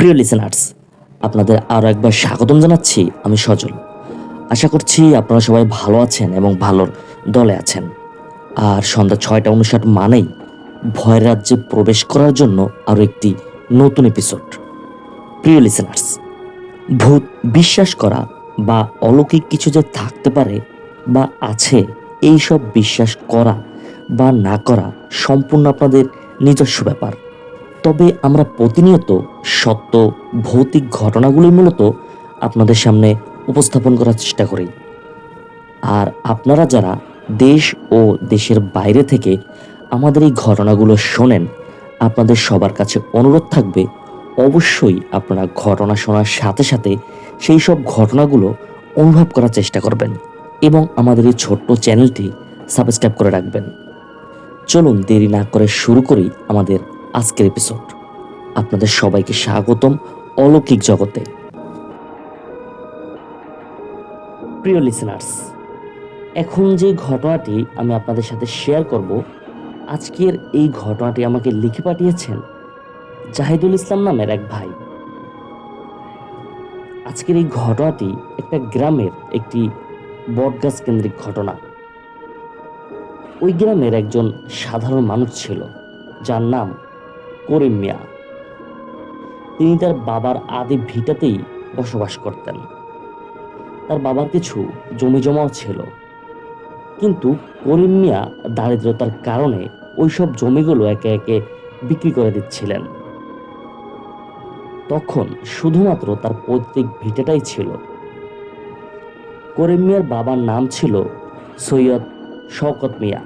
প্রিয় লিসেনার্স, আপনাদের আরও একবার স্বাগতম জানাচ্ছি। আমি সজল। আশা করছি আপনারা সবাই ভালো আছেন এবং ভালোর দলে আছেন। আর সন্ধ্যা 6টা 59 মানেই ভয়ের রাজ্যে প্রবেশ করার জন্য আরও একটি নতুন এপিসোড। প্রিয় লিসেনার্স, ভূত বিশ্বাস করা বা অলৌকিক কিছু যে থাকতে পারে বা আছে, এই সব বিশ্বাস করা বা না করা সম্পূর্ণ আপনাদের নিজস্ব ব্যাপার। তবে আমরা প্রতিনিয়ত সত্য ভৌতিক ঘটনাগুলি মূলত আপনাদের সামনে উপস্থাপন করার চেষ্টা করি। আর আপনারা যারা দেশ ও দেশের বাইরে থেকে আমাদের এই ঘটনাগুলো শোনেন, আপনাদের সবার কাছে অনুরোধ থাকবে অবশ্যই আপনারা ঘটনা শোনার সাথে সাথে সেই সব ঘটনাগুলো অনুভব করার চেষ্টা করবেন এবং আমাদের এই ছোট্ট চ্যানেলটি সাবস্ক্রাইব করে রাখবেন। চলুন দেরি না করে শুরু করি আমাদের আজকের এপিসোড। আপনাদের সবাইকে স্বাগতম অলৌকিক জগতে। প্রিয় লিসেনার্স, এখন যে ঘটনাটি আমি আপনাদের সাথে শেয়ার করব, আজকের এই ঘটনাটি আমাকে লিখে পাঠিয়েছেন জাহিদুল ইসলাম নামের এক ভাই। আজকের এই ঘটনাটি একটা গ্রামের একটি বটগাছ কেন্দ্রিক ঘটনা। ওই গ্রামের একজন সাধারণ মানুষ ছিল যার নাম করিম মিয়া। তিনি তার বাবার আদি ভিটাতেই বসবাস করতেন। তার বাবার কিছু জমি জমাও ছিল, কিন্তু করিম মিয়া দারিদ্রতার কারণে ওইসব জমিগুলো একে একে বিক্রি করে দিচ্ছিলেন। তখন শুধুমাত্র তার পৈতৃক ভিটেটাই ছিল। করিম মিয়ার বাবার নাম ছিল সৈয়দ শওকত মিয়া।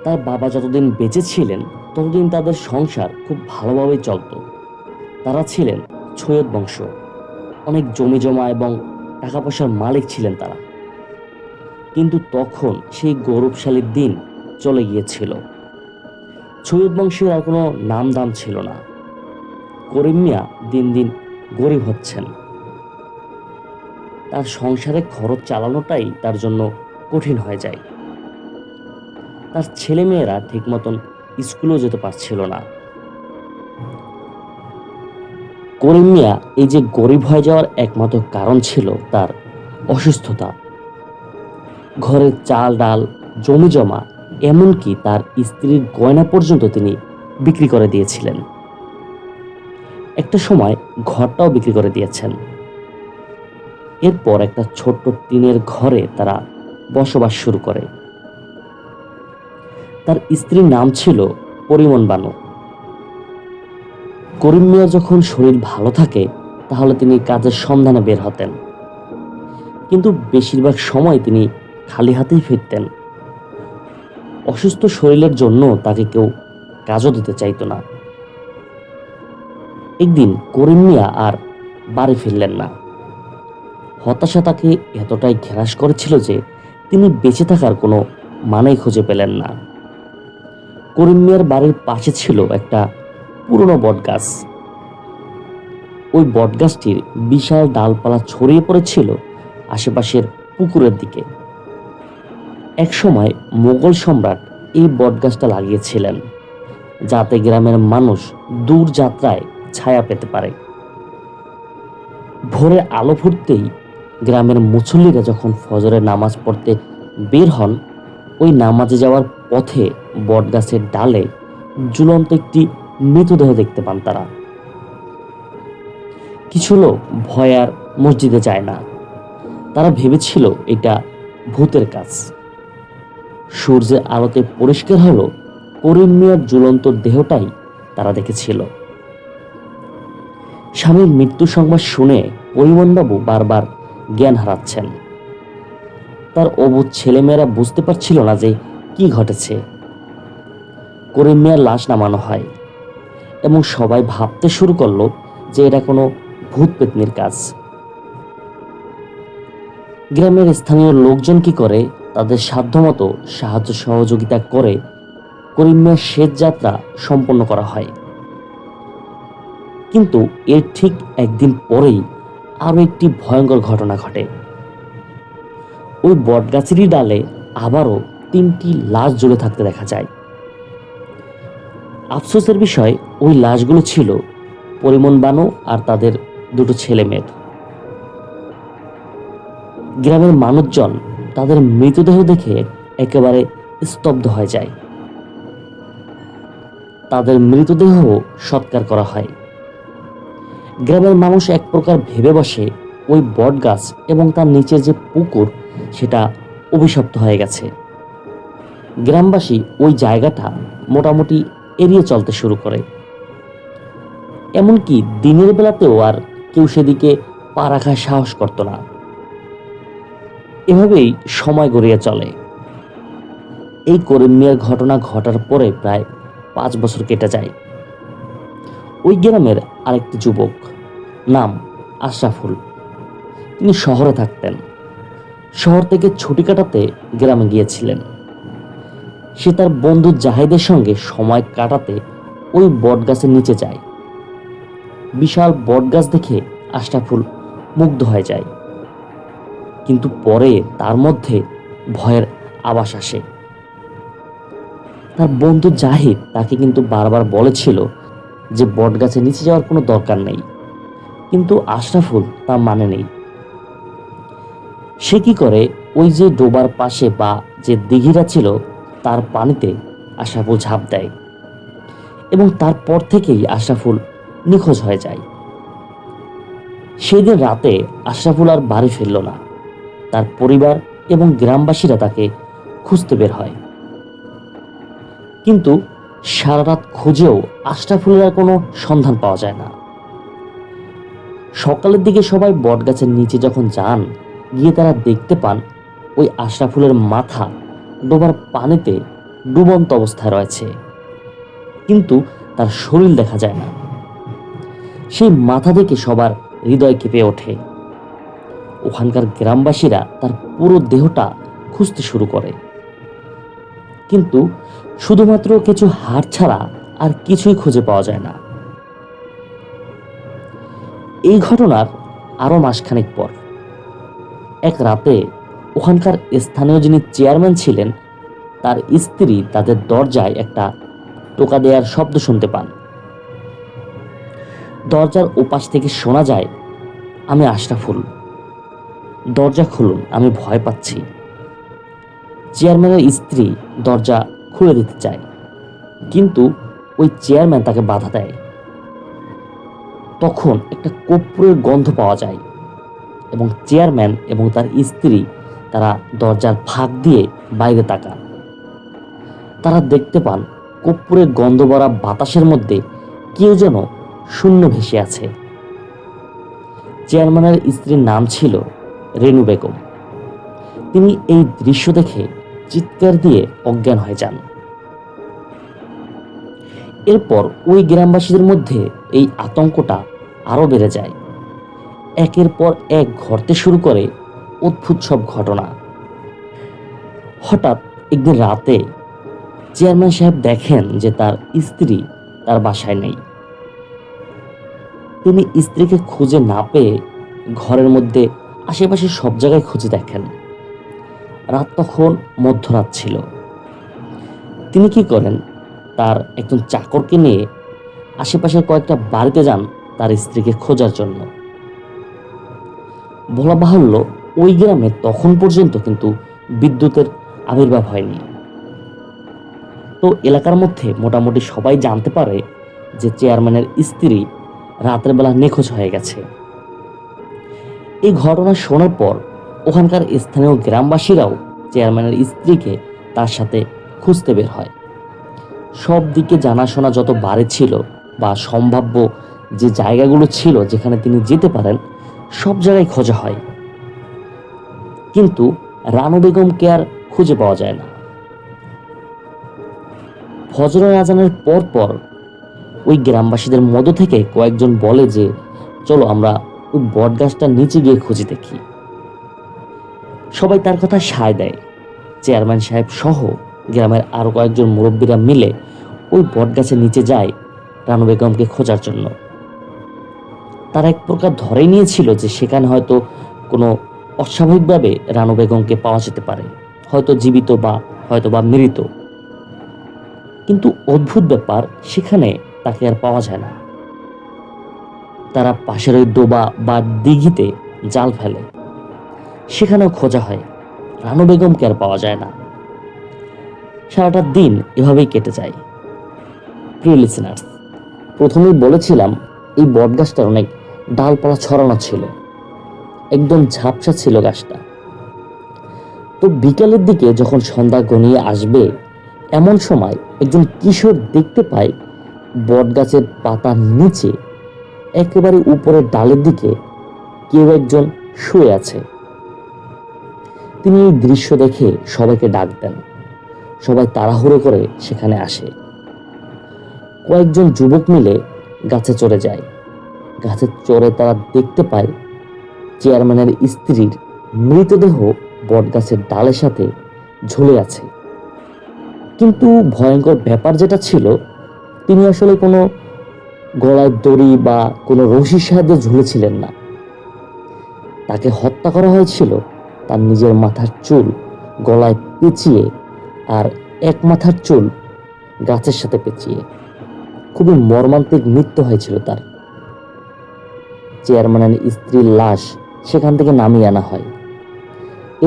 তার বাবা যতদিন বেঁচে ছিলেন ততদিন তাদের সংসার খুব ভালোভাবেই চলত। তারা ছিলেন সৈয়দ বংশ, অনেক জমি জমা এবং টাকা পয়সার মালিক ছিলেন তারা। কিন্তু তখন সেই গৌরবশালীর দিন চলে গিয়েছিল। সৈয়দ বংশের আর কোনো নাম দাম ছিল না। করিম মিয়া দিন দিন গরিব হচ্ছেন। তার সংসারে খরচ চালানোটাই তার জন্য কঠিন হয়ে যায়। তার ছেলে মেয়েরা ঠিক মতন স্কুলেও যেতে পারছিল না। করিম মিয়া এই যে গরিব হয়ে যাওয়ার একমাত্র কারণ ছিল তার অসুস্থতা। ঘরে চাল ডাল, জমি জমা, এমনকি তার স্ত্রীর গয়না পর্যন্ত তিনি বিক্রি করে দিয়েছিলেন। একটা সময় ঘরটাও বিক্রি করে দিয়েছেন। এরপর একটা ছোট্ট টিনের ঘরে তারা বসবাস শুরু করে। তার স্ত্রীর নাম ছিল পরিমন বানু। করিম মিয়া যখন শরীর ভালো থাকে তাহলে তিনি কাজের সন্ধানে বের হতেন, কিন্তু বেশিরভাগ সময় তিনি খালি হাতেই ফিরতেন। অসুস্থ শরীরের জন্য তাকে কেউ কাজও দিতে চাইতো না। একদিন করিম মিয়া আর বাড়ি ফিরলেন না। হতাশা তাকে এতটাই ঘেরাস করেছিল যে তিনি বেঁচে থাকার কোনো মানেই খুঁজে পেলেন না। করিম মিয়ার বাড়ির পাশে ছিল একটা পুরনো বটগাছ। ওই বটগাছটির বিশাল ডালপালা ছড়িয়ে পড়েছিল আশেপাশের পুকুরের দিকে। একসময় মোগল সম্রাট এই বটগাছটা লাগিয়েছিলেন যাতে গ্রামের মানুষ দূর যাত্রায় ছায়া পেতে পারে। ভোরে আলো ফুটতেই গ্রামের মুসল্লিরা যখন ফজরের নামাজ পড়তে বের হন, ওই নামাজে যাওয়ার পথে বটগাছের ডালে ঝুলন্ত একটি মৃতদেহ দেখতে পান তারা। কিছু লোক ভয় আর মসজিদে যায় না। তারা ভেবেছিল এটা ভূতের কাজ। সূর্যের আলোতে পরিষ্কার হলো করিম মিয়ার ঝুলন্ত দেহটাই তারা দেখেছিল। স্বামীর মৃত্যু সংবাদ শুনে পরিমনবাবু বারবার জ্ঞান হারাচ্ছেন। তার অবুঝ ছেলেমেয়েরা বুঝতে পারছিল না যে কি ঘটেছে। করিম মিয়ার লাশ নামানো হয় এবং সবাই ভাবতে শুরু করলো যে এটা কোনো ভূত পেতনির কাজ। গ্রামের স্থানীয় লোকজন কি করে, তাদের সাধ্যমতো সাহায্য সহযোগিতা করে করিম মিয়ার শেষ যাত্রা সম্পন্ন করা হয়। কিন্তু এর ঠিক একদিন পরেই আরো একটি ভয়ঙ্কর ঘটনা ঘটে। ওই বটগাছেরই ডালে আবারও 3টি লাশ ঝুলে থাকতে দেখা যায়। আফসোসের বিষয়, ওই লাশগুলো ছিল পরিমণ বানু আর তাদের দুটো ছেলে মেয়ের। গ্রামের মানুষজন তাদের মৃতদেহ দেখে একেবারে স্তব্ধ হয়ে যায়। তাদের মৃতদেহ সৎকার করা হয়। গ্রামের মানুষ এক প্রকার ভেবে বসে ওই বট গাছ এবং তার নিচের যে পুকুর সেটা অভিশপ্ত হয়ে গেছে। গ্রামবাসী ওই জায়গাটা মোটামুটি এড়িয়ে চলতে শুরু করে। এমনকি দিনের বেলাতেও আর কেউ সেদিকে পা রাখার সাহস করত না। এভাবেই সময় গড়িয়ে চলে। এই করিম মিয়ার ঘটনা ঘটার পরে প্রায় 5 বছর কেটে যায়। ওই গ্রামের আরেকটি যুবক, নাম আশরাফুল, তিনি শহরে থাকতেন। শহর থেকে ছুটি কাটাতে গ্রামে গিয়েছিলেন। সে তার বন্ধু জাহিদের সঙ্গে সময় কাটাতে ওই বটগাছের নিচে যায়। বিশাল বটগাছ দেখে আশরাফুল মুগ্ধ হয়ে যায়, কিন্তু পরে তার মধ্যে ভয়ের আভাস আসে। তার বন্ধু জাহিদ তাকে কিন্তু বারবার বলেছিল যে বটগাছের নিচে যাওয়ার কোনো দরকার নেই, কিন্তু আশরাফুল তা মানে নেই। সে কি করে, ওই যে ডোবার পাশে বা যে দিঘিটা ছিল তার পানিতে আশরাফুল ঝাঁপ দেয় এবং তারপর থেকেই আশরাফুল নিখোঁজ হয়ে যায়। সেদিন রাতে আশরাফুল আর বাড়ি ফিরল না। তার পরিবার এবং গ্রামবাসীরা তাকে খুঁজতে বের হয়, কিন্তু সারা রাত খুঁজেও আশরাফুলের আর কোনো সন্ধান পাওয়া যায় না। সকালের দিকে সবাই বটগাছের নিচে যখন যান, গিয়ে তারা দেখতে পান ওই আশরাফুলের মাথা ডোবার পানিতে ডুবন্ত অবস্থায় রয়েছে, কিন্তু তার শরীর দেখা যায় না। সেই মাথা দেখে সবার হৃদয় কেঁপে ওঠে। ওখানকার গ্রামবাসীরা তার পুরো দেহটা খুঁজতে শুরু করে, কিন্তু শুধুমাত্র কিছু হাড় ছাড়া আর কিছুই খুঁজে পাওয়া যায় না। এই ঘটনার আরো মাসখানেক পর এক রাতে ওখানকার স্থানীয় যিনি চেয়ারম্যান ছিলেন, তার স্ত্রী তাদের দরজায় একটা টোকা দেওয়ার শব্দ শুনতে পান। দরজার ওপাশ থেকে শোনা যায়, আমি আশরাফুল, দরজা খুলুন, আমি ভয় পাচ্ছি। চেয়ারম্যানের স্ত্রী দরজা খুলে দিতে চায়, কিন্তু ওই চেয়ারম্যান তাকে বাধা দেয়। তখন একটা কর্পূরের গন্ধ পাওয়া যায় এবং চেয়ারম্যান এবং তার স্ত্রী তারা দরজার ফাঁক দিয়ে বাইরে তাকান। তারা দেখতে পান কর্পূরের গন্ধ ভরা বাতাসের মধ্যে কেউ যেন শূন্য ভেসে আছে। চেয়ারম্যানের স্ত্রীর নাম ছিল রেনু বেগম। তিনি এই দৃশ্য দেখে চিৎকার দিয়ে অজ্ঞান হয়ে যান। এরপর ওই গ্রামবাসীদের মধ্যে এই আতঙ্কটা আরো বেড়ে যায়। একের পর এক ঘটতে শুরু করে অদ্ভুত সব ঘটনা। হঠাৎ একদিন রাতে চেয়ারম্যান সাহেব দেখেন যে তার স্ত্রী তার বাসায় নেই। তিনি স্ত্রীকে খুঁজে না পেয়ে ঘরের মধ্যে আশেপাশে সব জায়গায় খুঁজে দেখেন। রাত তখন মধ্যরাত ছিল। তিনি কি করেন, তার একজন চাকরকে নিয়ে আশেপাশের কয়েকটা বাড়িতে যান তার স্ত্রীকে খোঁজার জন্য। বলা বাহুল্য, ওই গ্রামে তখন পর্যন্ত কিন্তু বিদ্যুতের আবির্ভাব হয়নি। তো এলাকার মধ্যে মোটামুটি সবাই জানতে পারে যে চেয়ারম্যানের স্ত্রী রাতের বেলা নিখোঁজ হয়ে গেছে। এই ঘটনা শোনার পর ওখানকার স্থানীয় গ্রামবাসীরাও চেয়ারম্যানের স্ত্রীকে তার সাথে খুঁজতে বের হয়। সব দিকে জানাশোনা যত বাড়ি ছিল বা সম্ভাব্য যে জায়গাগুলো ছিল যেখানে তিনি যেতে পারেন, সব জায়গায় খোঁজা হয়, কিন্তু রানু বেগমকে আর খুঁজে পাওয়া যায় না। ফজরের আজানের পর পর ওই গ্রামবাসীদের মধ্য থেকে কয়েকজন বলে যে চলো আমরা ওই বটগাছটার নিচে গিয়ে খুঁজে দেখি। সবাই তার কথা সায় দেয়। চেয়ারম্যান সাহেব সহ গ্রামের আরো কয়েকজন মুরব্বীরা মিলে ওই বটগাছের নিচে যায় রানু বেগমকে খোঁজার জন্য। তারা এক প্রকার ধরেই নিয়েছিল যে সেখানে হয়তো কোনো অস্বাভাবিকভাবে রানু বেগমকে পাওয়া যেতে পারে, হয়তো জীবিত বা হয়তো বা মৃত। কিন্তু অদ্ভুত ব্যাপার, সেখানে তাকে আর পাওয়া যায় না। তারা পাশের ওই ডোবা বা দিঘিতে জাল ফেলে, সেখানেও খোঁজা হয়, রানু বেগমকে আর পাওয়া যায় না। সারাটা দিন এভাবেই কেটে যায়। প্রিয় লিসেনার্স, প্রথমেই বলেছিলাম এই বটগাছটার অনেক ডালপালা ছড়ানো ছিল, একদম ঝাপসা ছিল গাছটা। তো বিকালের দিকে যখন সন্ধ্যা ঘনিয়ে আসবে এমন সময় একজন কিশোর দেখতে পায় বটগাছের পাতার নিচে একেবারে উপরের ডালের দিকে কেউ একজন শুয়ে আছে। তিনি এই দৃশ্য দেখে সবাইকে ডাক দেন। সবাই তাড়াহুড়ো করে সেখানে আসে। কয়েকজন যুবক মিলে গাছে চড়ে যায়। গাছে চড়ে তারা দেখতে পায় চেয়ারম্যানের স্ত্রীর মৃতদেহ বটগাছের ডালের সাথে ঝুলে আছে। কিন্তু ভয়ঙ্কর ব্যাপার যেটা ছিল, তিনি আসলে কোনো গলায় দড়ি বা কোনো রশির সাহায্যে ঝুলেছিলেন না। তাকে হত্যা করা হয়েছিল তার নিজের মাথার চুল গলায় পেঁচিয়ে আর এক মাথার চুল গাছের সাথে পেঁচিয়ে। খুবই মর্মান্তিক মৃত্যু হয়েছিল তার। চেয়ারম্যানের স্ত্রীর লাশ সেখান থেকে নামিয়ে আনা হয়।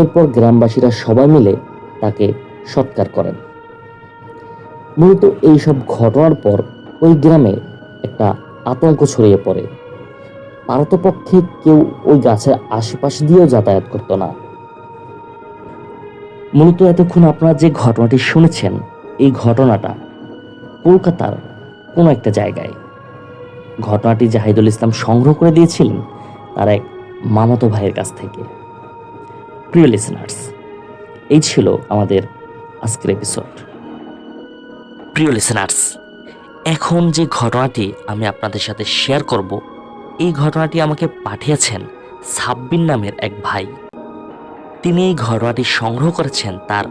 এরপর গ্রামবাসীরা সবাই মিলে তাকে সৎকার করেন। মূলত এইসব ঘটনার পর ওই গ্রামে একটা আতঙ্ক ছড়িয়ে পড়ে। পারতপক্ষে কেউ ওই গাছের আশেপাশ দিয়েও যাতায়াত করতো না। মূলত এতক্ষণ আপনারা যে ঘটনাটি শুনেছেন, এই ঘটনাটা কলকাতার কোনো একটা জায়গায়। ঘটনাটি জাহিদুল ইসলাম সংগ্রহ করে দিয়েছিলেন তার এক মামাতো ভাইয়ের কাছ থেকে। প্রিয় লিসেনার্স, এই ছিল আমাদের আজকের এপিসোড। প্রিয় লিসেনার্স, এখন যে ঘটনাটি আমি আপনাদের সাথে শেয়ার করব, এই ঘটনাটি আমাকে পাঠিয়েছেন সাব্বির নামের এক ভাই। তিনি এই ঘটনাটি সংগ্রহ করেছেন তার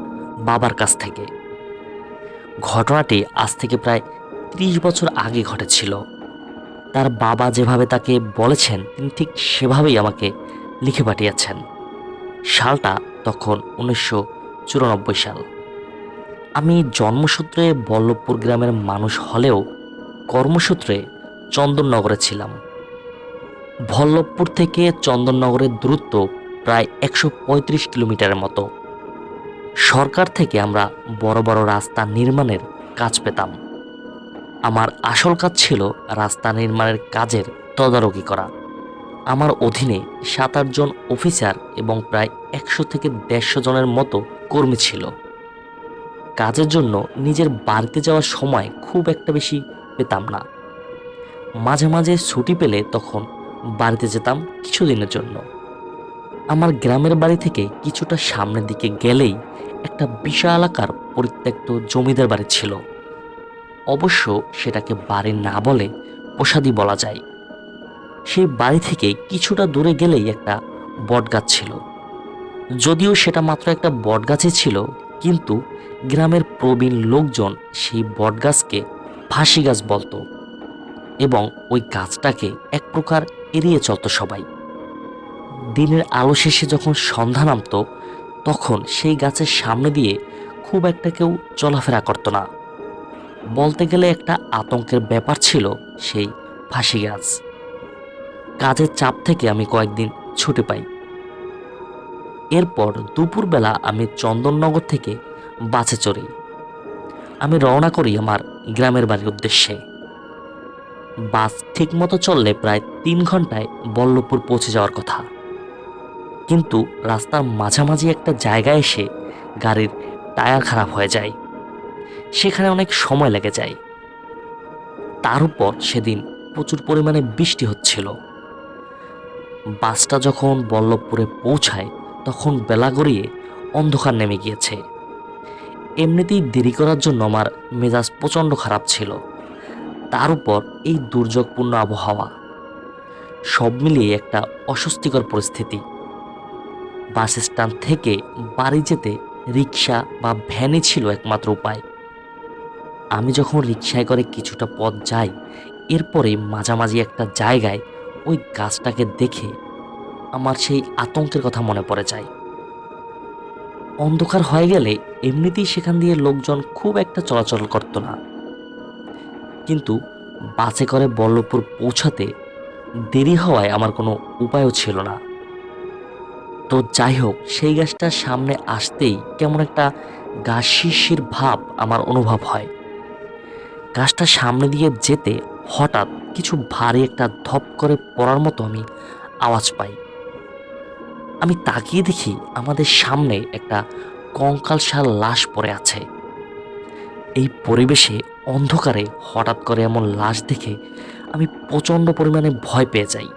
বাবার কাছ থেকে। ঘটনাটি আজ থেকে প্রায় 30 বছর আগে ঘটেছিল। তার বাবা যেভাবে তাকে বলেছেন তিনি ঠিক সেভাবেই আমাকে লিখে পাঠিয়েছেন। সালটা তখন 1994 সাল। আমি জন্মসূত্রে বল্লভপুর গ্রামের মানুষ হলেও কর্মসূত্রে চন্দননগরে ছিলাম। বল্লভপুর থেকে চন্দননগরের দূরত্ব প্রায় 135 কিলোমিটারের মতো। সরকার থেকে আমরা বড় বড় রাস্তা নির্মাণের কাজ পেতাম। আমার আসল কাজ ছিল রাস্তা নির্মাণের কাজের তদারকি করা। আমার অধীনে 7-8 জন অফিসার এবং প্রায় 100 থেকে 150 জনের মতো কর্মী ছিল। কাজের জন্য নিজের বাড়িতে যাওয়ার সময় খুব একটা বেশি পেতাম না। মাঝে মাঝে ছুটি পেলে তখন বাড়িতে যেতাম কিছুদিনের জন্য। আমার গ্রামের বাড়ি থেকে কিছুটা সামনের দিকে গেলেই একটা বিশাল আকার পরিত্যক্ত জমিদার বাড়ি ছিল। অবশ্য সেটাকে বাড়ি না বলে প্রসাদই বলা যায়। সেই বাড়ি থেকে কিছুটা দূরে গেলেই একটা বটগাছ ছিল। যদিও সেটা মাত্র একটা বটগাছই ছিল, কিন্তু গ্রামের প্রবীণ লোকজন সেই বটগাছকে ফাঁসি গাছ বলতো এবং ওই গাছটাকে এক প্রকার এড়িয়ে চলত সবাই। দিনের আলো শেষে যখন সন্ধ্যা নামতো তখন সেই গাছের সামনে দিয়ে খুব একটা কেউ চলাফেরা করতো না। বলতে গেলে একটা আতঙ্কের ব্যাপার ছিল সেই ফাঁসি গাছ। কাজের চাপ থেকে আমি কয়েকদিন ছুটি পাই। এরপর দুপুরবেলা আমি চন্দননগর থেকে বাসে চড়ি। আমি রওনা করি আমার গ্রামের বাড়ির উদ্দেশ্যে। বাস ঠিকমতো চললে প্রায় 3 ঘন্টায় বল্লভপুর পৌঁছে যাওয়ার কথা। কিন্তু রাস্তার মাঝামাঝি একটা জায়গায় এসে গাড়ির টায়ার খারাপ হয়ে যায়। সেখানে অনেক সময় লেগে যায়। তার উপর সেদিন প্রচুর পরিমাণে বৃষ্টি হচ্ছিল। বাসটা যখন বল্লভপুরে পৌঁছায় তখন বেলা গড়িয়ে অন্ধকার নেমে গিয়েছে। এমনিতেই দেরি করার জন্য আমার মেজাজ প্রচণ্ড খারাপ ছিল। তার উপর এই দুর্যোগপূর্ণ আবহাওয়া, সব মিলিয়ে একটা অস্বস্তিকর পরিস্থিতি। বাস স্ট্যান্ড থেকে বাড়ি যেতে রিক্সা বা ভ্যানই ছিল একমাত্র উপায়। আমি যখন রিক্সায় করে কিছুটা পথ যাই, এরপরে মাঝামাঝি একটা জায়গায় ওই গাছটাকে দেখে আমার সেই আতঙ্কের কথা মনে পড়ে যায়। অন্ধকার হয়ে গেলে এমনিতেই সেখান দিয়ে লোকজন খুব একটা চলাচল করতো না, কিন্তু বাসে করে বল্লভপুর পৌঁছাতে দেরি হওয়ায় আমার কোনো উপায়ও ছিল না। তো যাই হোক, সেই গাছটার সামনে আসতেই কেমন একটা গা শিরশির ভাব আমার অনুভব হয়। গাছটার সামনে দিয়ে যেতে হঠাৎ কিছু ভারী একটা ধপ করে পড়ার মতো আমি আওয়াজ পাই। আমি তাকিয়ে দেখি আমাদের সামনে একটা কঙ্কালসার লাশ পড়ে আছে। এই পরিবেশে অন্ধকারে হঠাৎ করে এমন লাশ দেখে আমি প্রচণ্ড পরিমাণে ভয় পেয়ে যাই।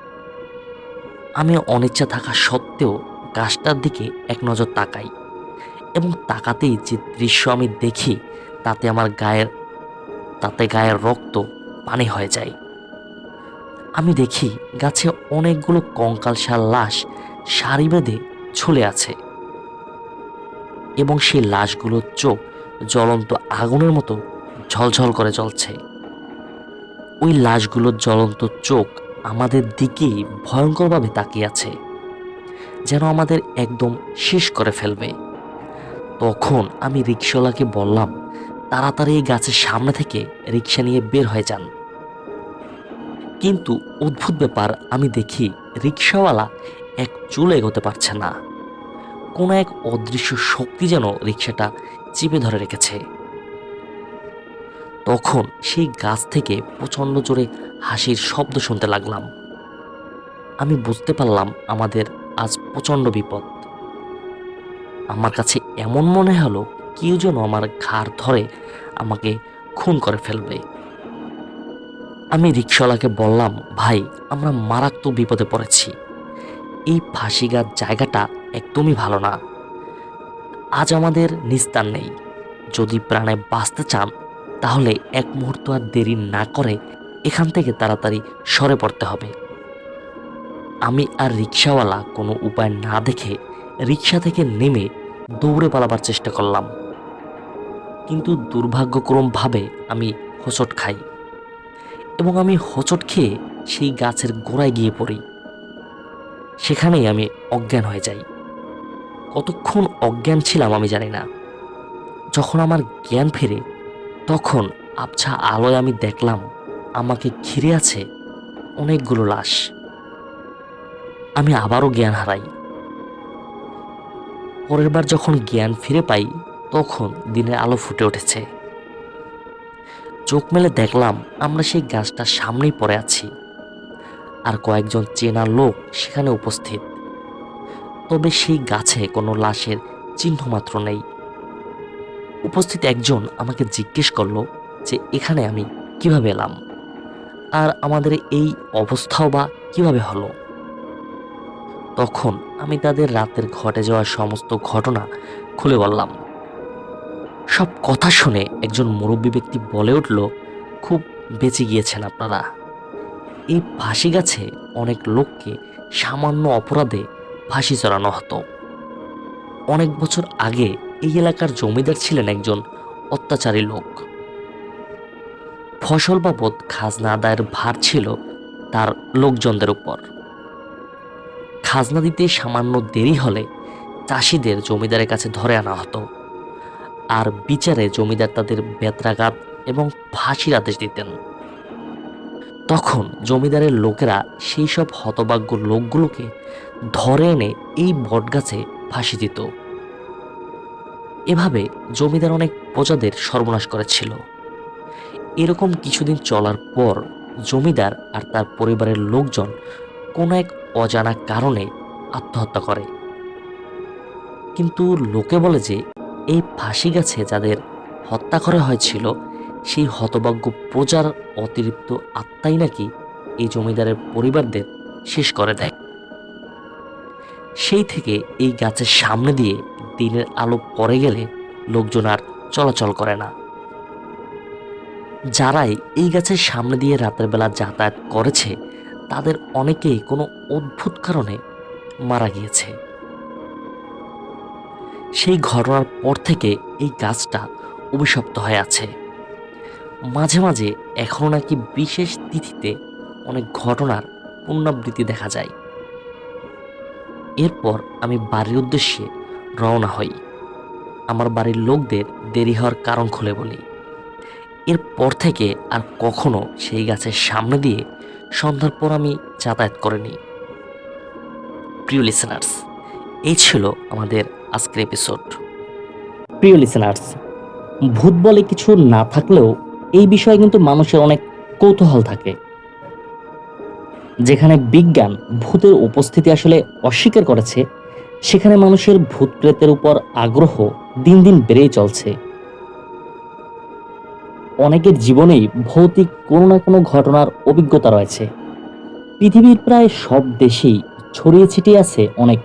আমি অনিচ্ছা থাকা সত্ত্বেও গাছটার দিকে এক নজর তাকাই এবং তাকাতেই যে দৃশ্য আমি দেখি তাতে গায়ের রক্ত পানি হয়ে যায়। আমি দেখি গাছে অনেকগুলো কঙ্কালসার লাশ সারি বেঁধে ঝুলে আছে এবং সেই লাশগুলোর চোখ জ্বলন্ত আগুনের মতো ঝলঝল করে জ্বলছে। ওই লাশগুলোর জ্বলন্ত চোখ আমাদের দিকেই ভয়ঙ্করভাবে তাকিয়ে আছে, যেন আমাদের একদম শেষ করে ফেলবে। তখন আমি রিকশাওয়ালাকে বললাম, তাড়াতাড়ি এই গাছের সামনে থেকে রিকশা নিয়ে বের হয়ে যান। কিন্তু অদ্ভুত ব্যাপার, আমি দেখি রিকশাওয়ালা এক চুলো এগোতে পারছে না। কোনো এক অদৃশ্য শক্তি যেন রিকশাটা চেপে ধরে রেখেছে। তখন সেই গাছ থেকে প্রচণ্ড জোরে হাসির শব্দ শুনতে লাগলাম। আমি বুঝতে পারলাম আমাদের আজ প্রচণ্ড বিপদ। আমার কাছে এমন মনে হলো কেউ যেন আমার ঘাড় ধরে আমাকে খুন করে ফেলবে। আমি রিকশাওয়ালাকে বললাম, ভাই, আমরা মারাত্মক বিপদে পড়েছি। এই ফাঁসিঘাট জায়গাটা একদমই ভালো না। আজ আমাদের নিস্তার নেই। যদি প্রাণে বাঁচতে চান তাহলে এক মুহূর্ত আর দেরি না করে এখান থেকে তাড়াতাড়ি সরে পড়তে হবে। আমি আর রিকশাওয়ালা কোনো উপায় না দেখে রিকশা থেকে নেমে দৌড়ে পালাবার চেষ্টা করলাম, কিন্তু দুর্ভাগ্যক্রমভাবে আমি হোঁচট খাই এবং আমি হোঁচট খেয়ে সেই গাছের গোড়ায় গিয়ে পড়ি। সেখানেই আমি অজ্ঞান হয়ে যাই। কতক্ষণ অজ্ঞান ছিলাম আমি জানি না। যখন আমার জ্ঞান ফেরে তখন আবছা আলোয় আমি দেখলাম আমাকে ঘিরে আছে অনেকগুলো লাশ। আমি আবারও জ্ঞান হারাই। পরের বার যখন জ্ঞান ফিরে পাই তখন দিনের আলো ফুটে উঠেছে। চোখ মেলে দেখলাম আমরা সেই গাছটার সামনেই পড়ে আছি, আর কয়েকজন চেনা লোক সেখানে উপস্থিত। তবে সেই গাছে কোনো লাশের চিহ্ন মাত্র নেই। উপস্থিত একজন আমাকে জিজ্ঞেস করলো যে এখানে আমি কিভাবে এলাম, আর আমাদের এই অবস্থাও বা কিভাবে হলো। তখন আমি তাদের রাতের ঘটে যাওয়া সমস্ত ঘটনা খুলে বললাম। সব কথা শুনে একজন মুরব্বী ব্যক্তি বলে উঠল, খুব বেঁচে গিয়েছেন আপনারা। এই ফাঁসি গাছে অনেক লোককে সামান্য অপরাধে ফাঁসি চড়ানো হতো। অনেক বছর আগে এই এলাকার জমিদার ছিলেন একজন অত্যাচারী লোক। ফসল বাবদ খাজনা আদায়ের ভার ছিল তার লোকজনদের উপর। খাজনা দিতে সামান্য দেরি হলে চাষিদের জমিদারের কাছে ধরে আনা হতো, আর বিচারে জমিদার তাদের বেত্রাঘাত এবং ফাঁসির আদেশ দিতেন। তখন জমিদারের লোকেরা সেই সব হতভাগ্য লোকগুলোকে ধরে এনে এই বটগাছে ফাঁসি দিত। এভাবে জমিদার অনেক প্রজাদের সর্বনাশ করেছিল। এরকম কিছুদিন চলার পর জমিদার আর তার পরিবারের লোকজন কোনো এক অজানা কারণে আত্মহত্যা করে। কিন্তু লোকে বলে যে এই ফাঁসি গাছে যাদের হত্যা করা হয়েছিল সেই হতভাগ্য প্রজার অতিরিক্ত আত্মাই নাকি এই জমিদারের পরিবারদের শেষ করে দেয়। সেই থেকে এই গাছের সামনে দিয়ে দিনের আলো পড়ে গেলে লোকজন আর চলাচল করে না। যারাই এই গাছের সামনে দিয়ে রাতের বেলা যাতায়াত করেছে তাদের অনেকেই কোনো অদ্ভুত কারণে মারা গিয়েছে। সেই ঘটনার পর থেকে এই গাছটা অভিশপ্ত হয়ে আছে। মাঝে মাঝে এখনো নাকি বিশেষ তিথিতে অনেক ঘটনার পুনরাবৃত্তি দেখা যায়। এরপর আমি বাড়ির উদ্দেশ্যে রওনা হই। আমার বাড়ির লোকদের দেরি হওয়ার কারণ খুলে বলি। এরপর থেকে আর কখনো সেই গাছের সামনে দিয়ে সন্ধ্যার পর আমি যাতায়াত করিনি। প্রিয় লিসেনার্স, এই ছিল আমাদের আজকের এপিসোড। প্রিয় লিসেনার্স, ভূত বলে কিছু না থাকলেও এই বিষয়ে কিন্তু মানুষের অনেক কৌতূহল থাকে। যেখানে বিজ্ঞান ভূতের উপস্থিতি আসলে অস্বীকার করেছে, সেখানে মানুষের ভূত প্রেতের উপর আগ্রহ দিন দিন বেড়েই চলছে। অনেকের জীবনেই ভৌতিক কোনো না কোনো ঘটনার অভিজ্ঞতা রয়েছে। পৃথিবীর প্রায় সব দেশেই ছড়িয়ে ছিটিয়ে আছে অনেক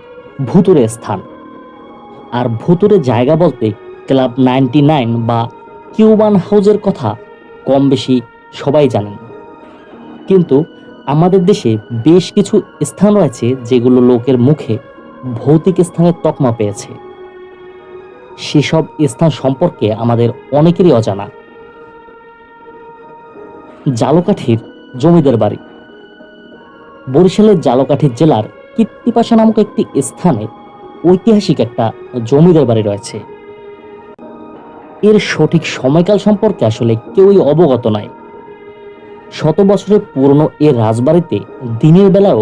ভুতুড়ে স্থান। আর ভুতুড়ে জায়গা বলতে ক্লাব 99 বা কিউবান হাউজের কথা কম বেশি সবাই জানেন। কিন্তু আমাদের দেশে বেশ কিছু স্থান রয়েছে যেগুলো লোকের মুখে ভৌতিক স্থানের তকমা পেয়েছে। সেসব স্থান সম্পর্কে আমাদের অনেকেরই অজানা। জালকাঠির জমিদার বাড়ি। বরিশালের জালকাঠি জেলার কীর্তিপাশা নামক একটি স্থানে ঐতিহাসিক একটা জমিদার বাড়ি রয়েছে। এর সঠিক সময়কাল সম্পর্কে আসলে কেউই অবগত নয়। শত বছরের পুরনো এ রাজবাড়িতে দিনের বেলাও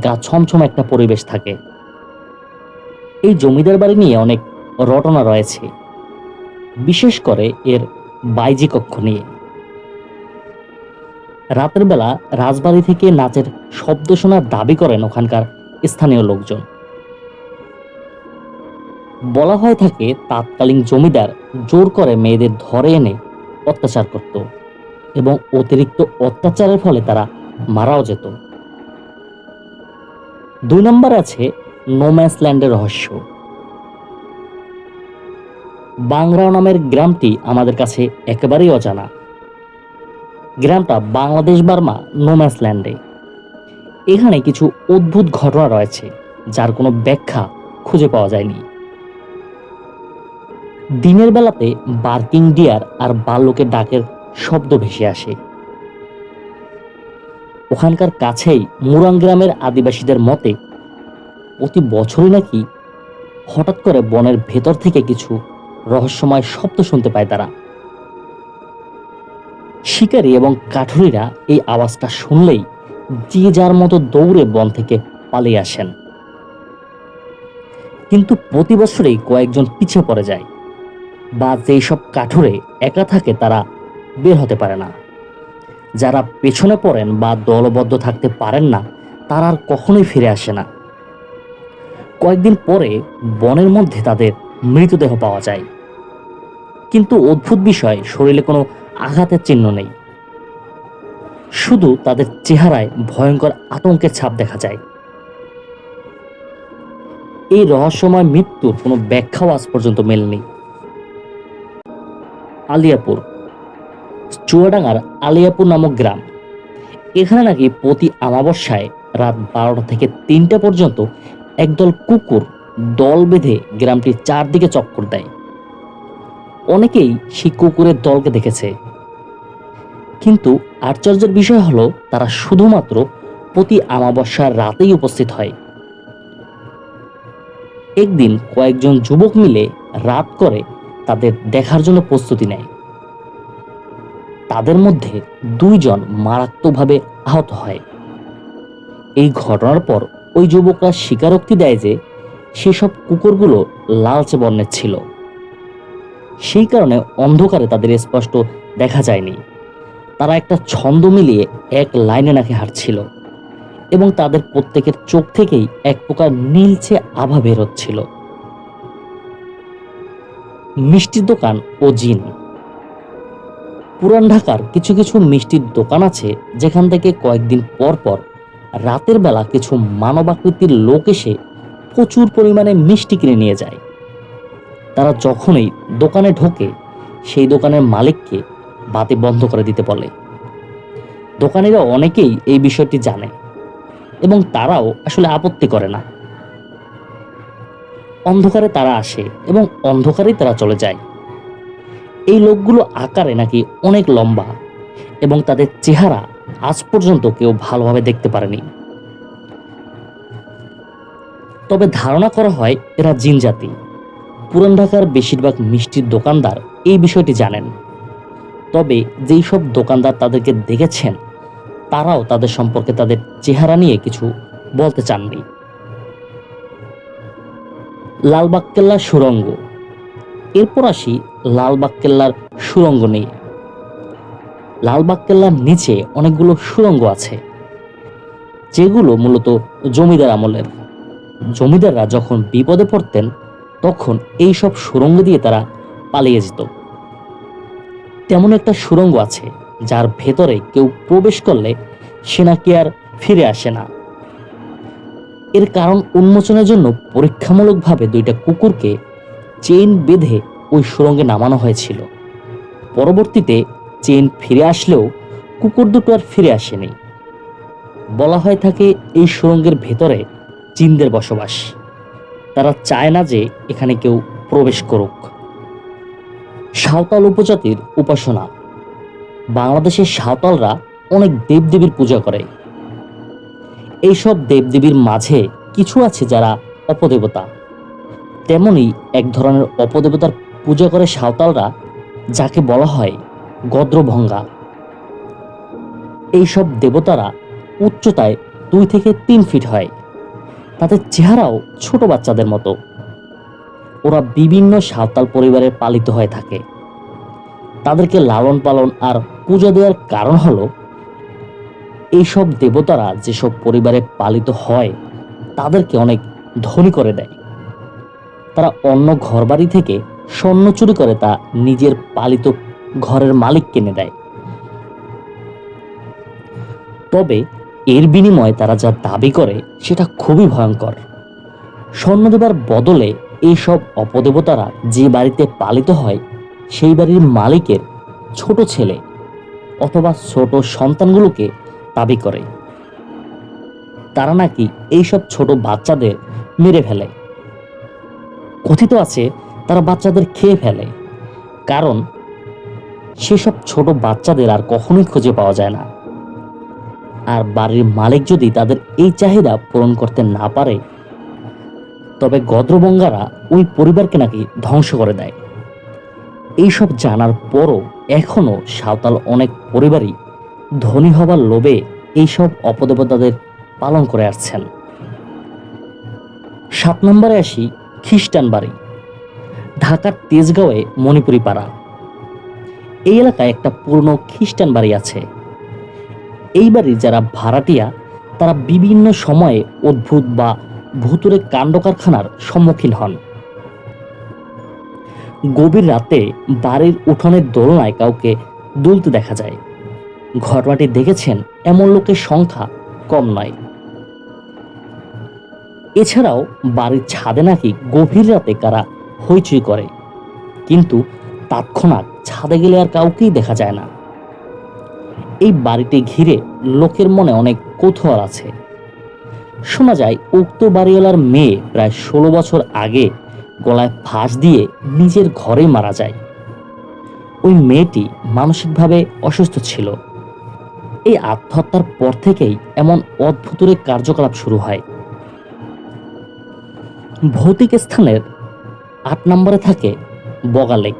গা ছমছম একটা পরিবেশ থাকে। এই জমিদার বাড়ি নিয়ে অনেক রটনা রয়েছে, বিশেষ করে এর বাইজি কক্ষ নিয়ে। রাতের বেলা রাজবাড়ি থেকে নাচের শব্দ শোনার দাবি করেন ওখানকার স্থানীয় লোকজন। বলা হয়ে থাকে তৎকালীন জমিদার জোর করে মেয়েদের ধরে এনে অত্যাচার করত এবং অতিরিক্ত অত্যাচারের ফলে তারা মারাও যেত। 2 নম্বর আছে নোম্যান্স ল্যান্ডের রহস্য। বাংরাও নামের গ্রামটি আমাদের কাছে একেবারেই অজানা। গ্রামটা বাংলাদেশ বার্মা নোম্যান্স ল্যান্ডে। এখানে কিছু অদ্ভুত ঘটনা রয়েছে যার কোনো ব্যাখ্যা খুঁজে পাওয়া যায়নি। দিনের বেলাতে বার্কিং ডিয়ার আর ভাল্লুকের ডাকের শব্দ ভেসে আসে। ওখানকার কাছেই মুরাং গ্রামের আদিবাসীদের মতে প্রতি বছরই নাকি হঠাৎ করে বনের ভেতর থেকে কিছু রহস্যময় শব্দ শুনতে পায় তারা। শিকারী এবং কাঠুরিরা এই আওয়াজটা শুনলেই যে যার মতো দৌড়ে বন থেকে পালিয়ে আসেন। কিন্তু প্রতি বছরেই কয়েকজন পিছিয়ে পড়ে যায়, বা যেই সব কাঠুরে একা থাকে তারা বের হতে পারে না। যারা পেছনে পড়েন বা দলবদ্ধ থাকতে পারেন না তারা আর কখনোই ফিরে আসে না। কয়েকদিন পরে বনের মধ্যে তাদের মৃতদেহ পাওয়া যায়, কিন্তু অদ্ভুত বিষয়, শরীরে কোনো আঘাতের চিহ্ন নেই। শুধু তাদের চেহারায় ভয়ঙ্কর আতঙ্কের ছাপ দেখা যায়। এই রহস্যময় মৃত্যুর কোনো ব্যাখ্যাও আজ পর্যন্ত মেলেনি। আলিয়াপুর। চুয়াডাঙ্গার আলিয়াপুর নামক গ্রাম। এখানে নাকি প্রতি অমাবস্যায় রাত 12টা থেকে 3টা পর্যন্ত একদল কুকুর দল বেঁধে গ্রামটির চারদিকে চক্কর দেয়। অনেকেই সেই কুকুরের দলকে দেখেছে, কিন্তু আশ্চর্যের বিষয় হলো তারা শুধুমাত্র প্রতি অমাবস্যার রাতেই উপস্থিত হয়। একদিন কয়েকজন যুবক মিলে রাত করে তাদের দেখার জন্য প্রস্তুতি নেয়। তাদের মধ্যে 2 জন মারাত্মকভাবে আহত হয়। এই ঘটনার পর ওই যুবকরা স্বীকারোক্তি দেয় যে সেসব কুকুরগুলো লালচে বর্ণের ছিল। সেই কারণে অন্ধকারে তাদের স্পষ্ট দেখা যায়নি। তারা একটা ছন্দ মিলিয়ে এক লাইনে নাকি হাঁটছিল এবং তাদের প্রত্যেকের চোখ থেকেই এক প্রকার নীলচে আভা বের হচ্ছিল। মিষ্টির দোকান ও জিন। পুরান ঢাকার কিছু কিছু মিষ্টির দোকান আছে যেখান থেকে কয়েকদিন পর পর রাতের বেলা কিছু মানবাকৃতির লোক এসে প্রচুর পরিমাণে মিষ্টি কিনে নিয়ে যায়। তারা যখনই দোকানে ঢোকে সেই দোকানের মালিককে বাতি বন্ধ করে দিতে বলে। দোকানিরা অনেকেই এই বিষয়টি জানে এবং তারাও আসলে আপত্তি করে না। অন্ধকারে তারা আসে এবং অন্ধকারেই তারা চলে যায়। এই লোকগুলো আকারে নাকি অনেক লম্বা এবং তাদের চেহারা আজ পর্যন্ত কেউ ভালোভাবে দেখতে পারেনি। তবে ধারণা করা হয় এরা জিন জাতি। পুরান ঢাকার বেশিরভাগ মিষ্টির দোকানদার এই বিষয়টি জানেন। তবে যেই সব দোকানদার তাদেরকে দেখেছেন তারাও তাদের সম্পর্কে তাদের চেহারা নিয়ে কিছু বলতে চাননি। লালবাগ কেল্লার সুড়ঙ্গ। এরপর আসি লালবাগ কেল্লার সুড়ঙ্গ নিয়ে। লালবাগ কেল্লার নিচে অনেকগুলো সুড়ঙ্গ আছে, যেগুলো মূলত জমিদার আমলের। জমিদাররা যখন বিপদে পড়তেন তখন এই সব সুড়ঙ্গ দিয়ে তারা পালিয়ে যেত। তেমন একটা সুড়ঙ্গ আছে যার ভেতরে কেউ প্রবেশ করলে সে নাকি আর ফিরে আসে না। এর কারণ উন্মোচনের জন্য পরীক্ষামূলকভাবে 2টা কুকুরকে চেইন বেঁধে ওই সুড়ঙ্গে নামানো হয়েছিল। পরবর্তীতে চেইন ফিরে আসলেও কুকুর দুটো আর ফিরে আসেনি। বলা হয়ে থাকে এই সুড়ঙ্গের ভেতরে জিনদের বসবাস, তারা চায় না যে এখানে কেউ প্রবেশ করুক। সাঁওতাল উপজাতির উপাসনা। বাংলাদেশের সাঁওতালরা অনেক দেবদেবীর পূজা করে। এইসব দেবদেবীর মাঝে কিছু আছে যারা অপদেবতা। তেমনি এক ধরনের অপদেবতার পূজা করে সাঁওতালরা, যাকে বলা হয় গদ্রভঙ্গা। এইসব দেবতারা উচ্চতায় 2 থেকে 3 ফিট হয়। তাদের চেহারাও ছোট বাচ্চাদের মতো। ওরা বিভিন্ন সাঁওতাল পরিবারে পালিত হয়ে থাকে। তাদেরকে লালন পালন আর পূজা দেওয়ার কারণ হলো এইসব দেবতারা যেসব পরিবারে পালিত হয় তাদেরকে অনেক ধনী করে দেয়। তারা অন্য ঘরবাড়ি থেকে স্বর্ণ চুরি করে তা নিজের পালিত ঘরের মালিক কিনে দেয়। তবে এর বিনিময়ে তারা যা দাবি করে সেটা খুবই ভয়ঙ্কর। স্বর্ণ দেবার বদলে এইসব অপদেবতারা যে বাড়িতে পালিত হয় সেই বাড়ির মালিকের ছোট ছেলে অথবা ছোট সন্তানগুলোকে দাবি করে। তারা নাকি এইসব ছোট বাচ্চাদের মেরে ফেলে। কথিত আছে তারা বাচ্চাদের খেয়ে ফেলে, কারণ সেসব ছোট বাচ্চাদের আর কখনোই খুঁজে পাওয়া যায় না। আর বাড়ির মালিক যদি তাদের এই চাহিদা পূরণ করতে না পারে তবে গদ্রবঙ্গারা ওই পরিবারকে নাকি ধ্বংস করে দেয়। এইসব জানার পরও এখনো সাঁওতাল অনেক পরিবারই ধনী হবার লোভে এইসব অপদেবতাদের পালন করে আসছেন। 7 নম্বরে আসি খ্রিস্টান বাড়ি। ঢাকার তেজগাঁওয়ে মণিপুরি পাড়া। এই এলাকায় একটা পুরনো খ্রিস্টান বাড়ি আছে। এই বাড়ির যারা ভাড়াটিয়া তারা বিভিন্ন সময়ে অদ্ভুত বা ভুতুড়ে কাণ্ড কারখানার সম্মুখীন হন। গভীর রাতে বাড়ির উঠোনের দোলনায় কাউকে দুলতে দেখা যায়। ঘটনাটি দেখেছেন এমন লোকের সংখ্যা কম নয়। এছাড়াও বাড়ির ছাদে নাকি গভীর রাতে কারা হইচই করে, কিন্তু তৎক্ষণাৎ ছাদে গেলে আর কাউকেই দেখা যায় না। এই বাড়িটি ঘিরে লোকের মনে অনেক কৌতূহল আছে। শোনা যায় উক্ত বাড়িওয়ালার মেয়ে প্রায় 16 বছর আগে গলায় ফাঁস দিয়ে নিজের ঘরেই মারা যায়। ওই মেয়েটি মানসিকভাবে অসুস্থ ছিল। এই আত্মহত্যার পর থেকেই এমন অদ্ভুতুরে কার্যকলাপ শুরু হয়। ভৌতিক স্থানের 8 নম্বরে থাকে বগালেক।